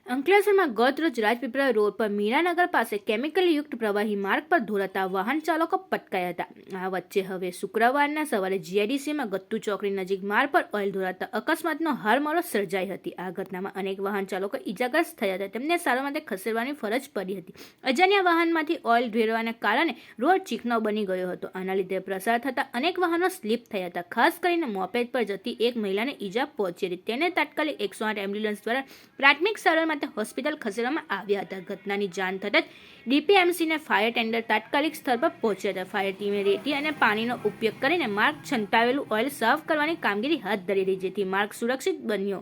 અંકલેશ્વરમાં ગત રોજ રાજપીપળા રોડ પર મીરાનગર પાસે કેમિકલયુક્ત પ્રવાહી માર્ગ પર ધોરાતા વાહન ચાલકો પટકાયા હતા। આ વચ્ચે હવે શુક્રવારના સવારે જીઆઈડીસીમાં ગત્તુ ચોકડી નજીક માર્ગ પર ઓઇલ ધોરાતા અકસ્માતનો હારમાળો સર્જાઈ હતી। આ ઘટનામાં અનેક વાહન ચાલકો ઇજાગ્રસ્ત થયા હતા, તેમને સારવાર માટે ખસેડવાની ફરજ પડી હતી। અજાણ્યા વાહનમાંથી ઓઇલ ધોરવાના કારણે રોડ ચીકણો બની ગયો હતો। આના લીધે પ્રસાર થતા અનેક વાહનો સ્લીપ થયા હતા। ખાસ કરીને મોપેડ પર જતી એક મહિલાને ઈજા પહોંચી હતી, તેને તાત્કાલિક 108 એમ્બ્યુલન્સ દ્વારા પ્રાથમિક સારવાર હોસ્પિટલ ખસેડવામાં આવ્યા હતા। ઘટનાની જાણ થતાં જ ડીપીએમસીના ફાયર ટેન્ડર તાત્કાલિક સ્થળ પર પહોંચ્યા હતા। ફાયર ટીમે રેતી અને પાણીનો ઉપયોગ કરીને માર્ગ છંટાવેલું ઓઇલ સાફ કરવાની કામગીરી હાથ ધરી હતી, જેથી માર્ગ સુરક્ષિત બન્યો।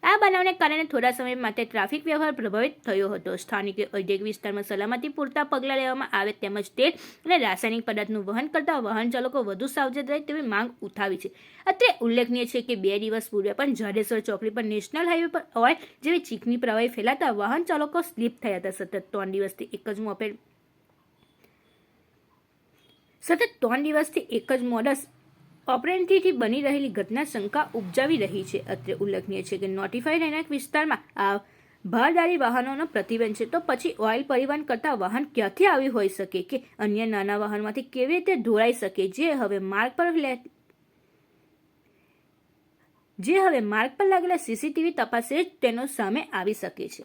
આ બનાવને કારણે થોડા સમય માટે ટ્રાફિક વ્યવહાર પ્રભાવિત થયો હતો। સ્થાનિકે ઔદ્યોગિક વિસ્તારમાં સલામતી પૂરતા પગલાં લેવામાં આવે તેમજ તેલ અને રાસાયણિક પદાર્થનું વહન કરતા વાહન ચાલકો વધુ સાવચેત રહે તેવી માંગ ઉઠાવી છે। અત્રે ઉલ્લેખનીય છે કે 2 દિવસ પૂર્વે પણ જાડેશ્વર ચોકડી પર નેશનલ હાઈવે પર ઓઇલ જેવી ચીકણી પ્રવાહી ફેલાતા વાહન ચાલકો સ્લીપ થયા હતા। સતત 3 દિવસથી એક જ મોડસ ઓપરેન્ડથી બની રહેલી ઘટના શંકા ઉપજાવી રહી છે। અત્રે ઉલ્લેખનીય છે કે નોટિફાઈડ રહેણાંક વિસ્તારમાં આ ભારદારી વાહનોનો પ્રતિબંધ છે, તો પછી ઓઇલ પરિવહન કરતા વાહન ક્યાંથી આવી હોઈ શકે કે અન્ય નાના વાહનમાંથી કેવી રીતે ઢોળાઈ શકે, જે હવે માર્ગ પર લાગેલા સીસીટીવી તપાસે જ તેનો સામે આવી શકે છે।